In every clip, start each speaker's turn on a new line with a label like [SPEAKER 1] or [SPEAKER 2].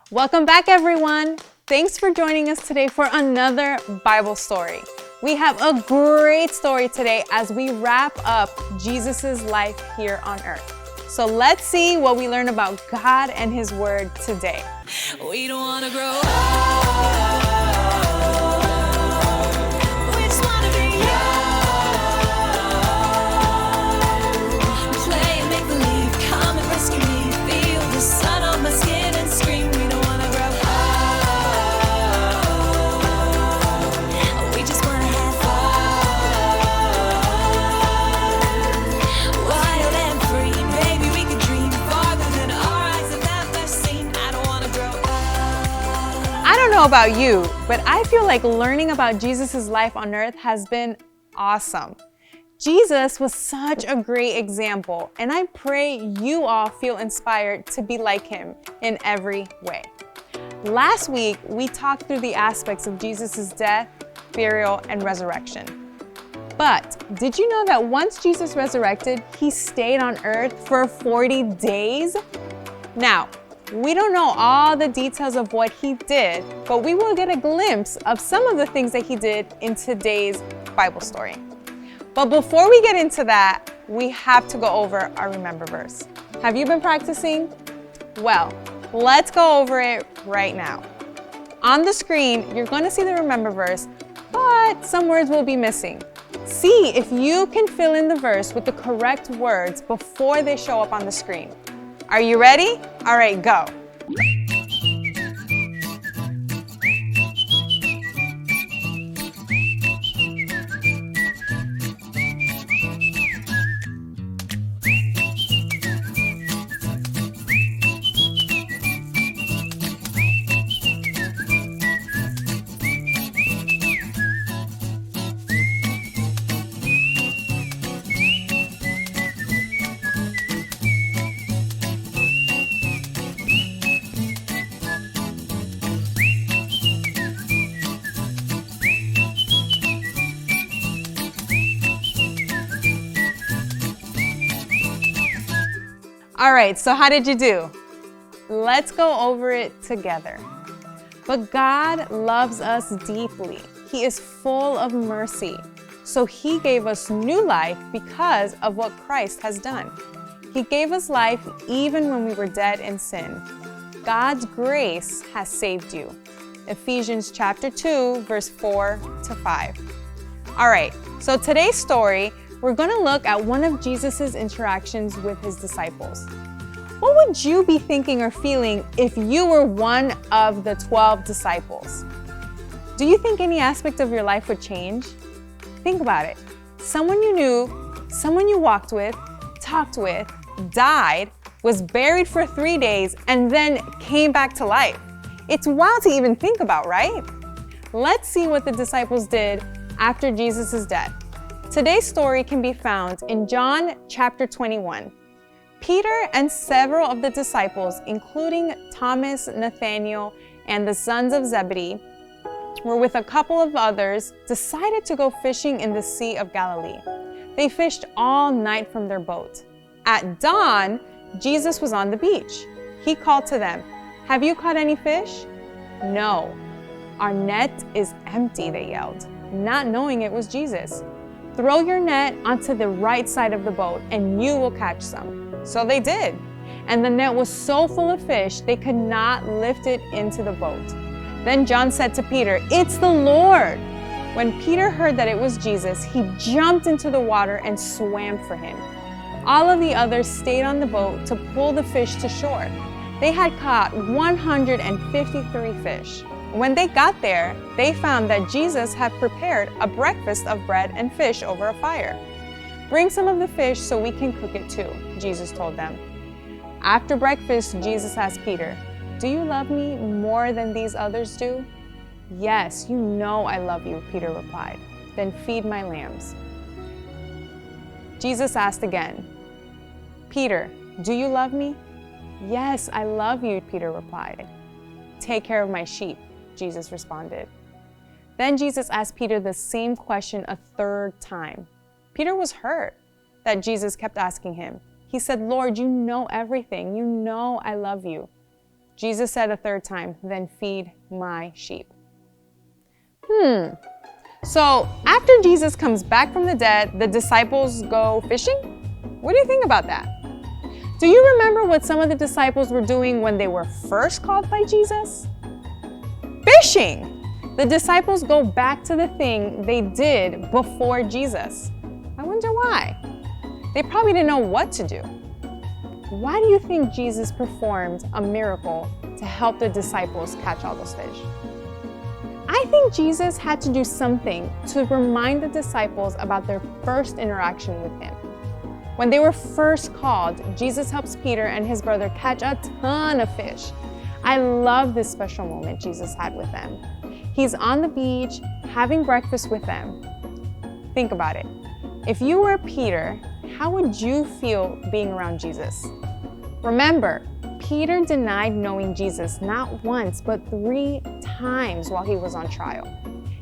[SPEAKER 1] Welcome back, everyone. Thanks for joining us today for another Bible story. We have a great story today as we wrap up Jesus' life here on earth. So let's see what we learn about God and His Word today.
[SPEAKER 2] We don't want to grow up. We just want to be young. Play and make believe. Come and rescue me. Feel the sun on my skin and scream. We don't want to grow up. We just want to have fun. Wild and free. Maybe we could dream farther than our eyes have ever seen. I don't want to grow up.
[SPEAKER 1] I don't know about you, but I feel like learning about Jesus' life on earth has been awesome. Jesus was such a great example, and I pray you all feel inspired to be like him in every way. Last week, we talked through the aspects of Jesus' death, burial, and resurrection. But did you know that once Jesus resurrected, he stayed on earth for 40 days? Now, we don't know all the details of what he did, but we will get a glimpse of some of the things that he did in today's Bible story. But before we get into that, we have to go over our Remember verse. Have you been practicing? Well, let's go over it right now. On the screen, you're going to see the Remember verse, but some words will be missing. See if you can fill in the verse with the correct words before they show up on the screen. Are you ready? All right, go. All right, so how did you do? Let's go over it together. But God loves us deeply. He is full of mercy. So he gave us new life because of what Christ has done. He gave us life even when we were dead in sin. God's grace has saved you. Ephesians chapter 2, verse 4 to 5. All right, so today's story, we're going to look at one of Jesus' interactions with his disciples. What would you be thinking or feeling if you were one of the 12 disciples? Do you think any aspect of your life would change? Think about it. Someone you knew, someone you walked with, talked with, died, was buried for 3 days, and then came back to life. It's wild to even think about, right? Let's see what the disciples did after Jesus' death. Today's story can be found in John chapter 21. Peter and several of the disciples, including Thomas, Nathanael, and the sons of Zebedee, were with a couple of others, decided to go fishing in the Sea of Galilee. They fished all night from their boat. At dawn, Jesus was on the beach. He called to them, "Have you caught any fish?" "No." "Our net is empty," they yelled, not knowing it was Jesus. "Throw your net onto the right side of the boat and you will catch some." So they did. And the net was so full of fish, they could not lift it into the boat. Then John said to Peter, "It's the Lord." When Peter heard that it was Jesus, he jumped into the water and swam for him. All of the others stayed on the boat to pull the fish to shore. They had caught 153 fish. When they got there, they found that Jesus had prepared a breakfast of bread and fish over a fire. "Bring some of the fish so we can cook it too," Jesus told them. After breakfast, Jesus asked Peter, "Do you love me more than these others do?" "Yes, you know I love you," Peter replied. "Then feed my lambs." Jesus asked again, "Peter, do you love me?" "Yes, I love you," Peter replied. "Take care of my sheep," Jesus responded. Then Jesus asked Peter the same question a third time. Peter was hurt that Jesus kept asking him. He said, "Lord, you know everything. You know I love you." Jesus said a third time, then feed my sheep. So after Jesus comes back from the dead, the disciples go fishing? What do you think about that? Do you remember what some of the disciples were doing when they were first called by Jesus? Fishing! The disciples go back to the thing they did before Jesus. I wonder why. They probably didn't know what to do. Why do you think Jesus performed a miracle to help the disciples catch all those fish? I think Jesus had to do something to remind the disciples about their first interaction with him. When they were first called, Jesus helps Peter and his brother catch a ton of fish. I love this special moment Jesus had with them. He's on the beach having breakfast with them. Think about it. If you were Peter, how would you feel being around Jesus? Remember, Peter denied knowing Jesus not once, but 3 times while he was on trial.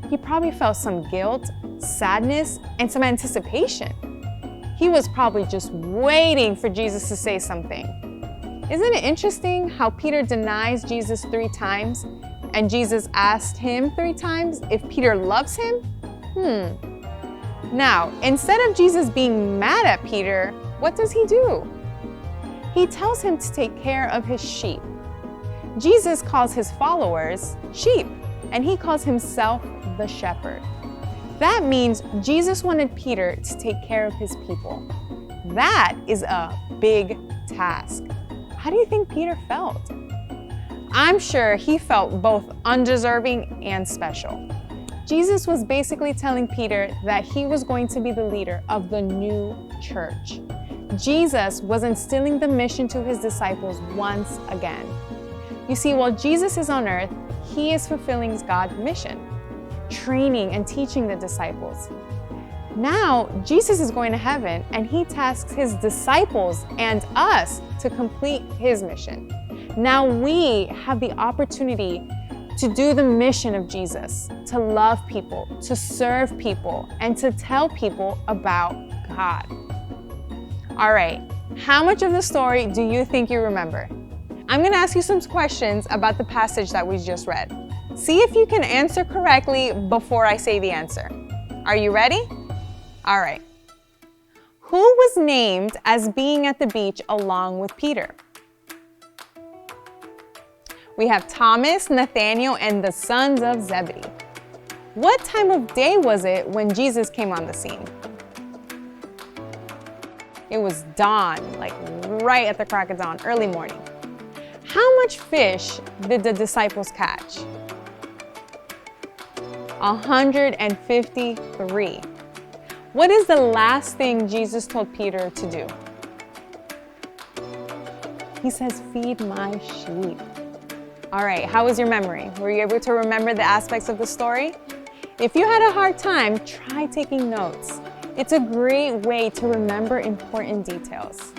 [SPEAKER 1] He probably felt some guilt, sadness, and some anticipation. He was probably just waiting for Jesus to say something. Isn't it interesting how Peter denies Jesus 3 times, and Jesus asked him 3 times if Peter loves him? Now, instead of Jesus being mad at Peter, what does he do? He tells him to take care of his sheep. Jesus calls his followers sheep, and he calls himself the shepherd. That means Jesus wanted Peter to take care of his people. That is a big task. How do you think Peter felt? I'm sure he felt both undeserving and special. Jesus was basically telling Peter that he was going to be the leader of the new church. Jesus was instilling the mission to his disciples once again. You see, while Jesus is on earth, he is fulfilling God's mission, training and teaching the disciples. Now, Jesus is going to heaven, and he tasks his disciples and us to complete his mission. Now we have the opportunity to do the mission of Jesus, to love people, to serve people, and to tell people about God. All right, how much of the story do you think you remember? I'm going to ask you some questions about the passage that we just read. See if you can answer correctly before I say the answer. Are you ready? All right. Who was named as being at the beach along with Peter? We have Thomas, Nathanael, and the sons of Zebedee. What time of day was it when Jesus came on the scene? It was dawn, like right at the crack of dawn, early morning. How much fish did the disciples catch? 153. What is the last thing Jesus told Peter to do? He says, feed my sheep. All right, how was your memory? Were you able to remember the aspects of the story? If you had a hard time, try taking notes. It's a great way to remember important details.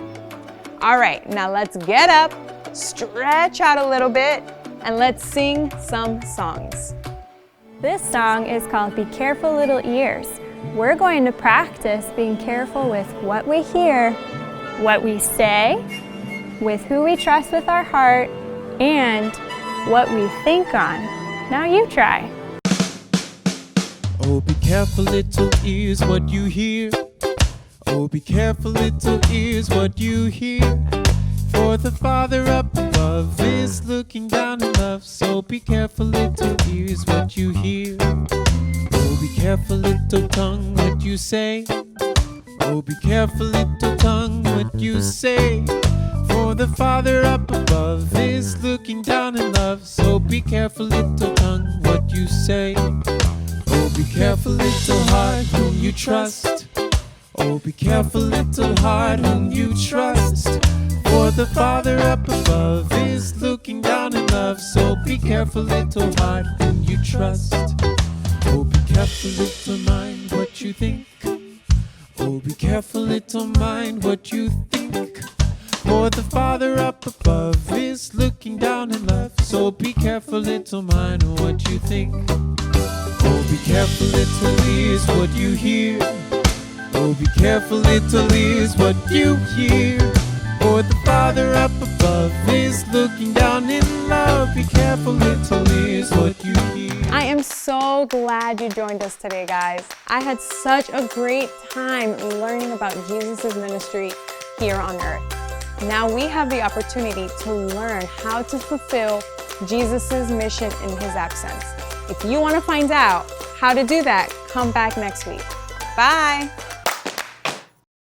[SPEAKER 1] All right, now let's get up, stretch out a little bit, and let's sing some songs.
[SPEAKER 3] This song is called Be Careful Little Ears. We're going to practice being careful with what we hear, what we say, with who we trust with our heart, and what we think on. Now you try.
[SPEAKER 4] Oh, be careful, little ears, what you hear. Oh, be careful, little ears, what you hear. For the Father up above is looking down in love. So be careful, little ears, what you hear. Oh, be careful, little tongue, what you say. Oh, be careful, little tongue, what you say. For the Father up above is looking down in love. So be careful, little tongue, what you say. Oh, be careful, little heart, whom you trust. Oh, be careful, little heart, whom you trust. For the Father up above is looking down in love. So be careful, little heart, whom you trust. Oh, be careful, little mind, what you think. Oh, be careful, little mind, what you think. For the Father up above is looking down in love. So be careful, little mind, what you think. Oh, be careful, little ears, what you hear. Oh, be careful, little ears, what you hear. For the Father up above is looking down in love. Be careful, little ears, what you hear.
[SPEAKER 1] I am so glad you joined us today, guys. I had such a great time learning about Jesus' ministry here on earth. Now we have the opportunity to learn how to fulfill Jesus' mission in his absence. If you want to find out how to do that, come back next week. Bye.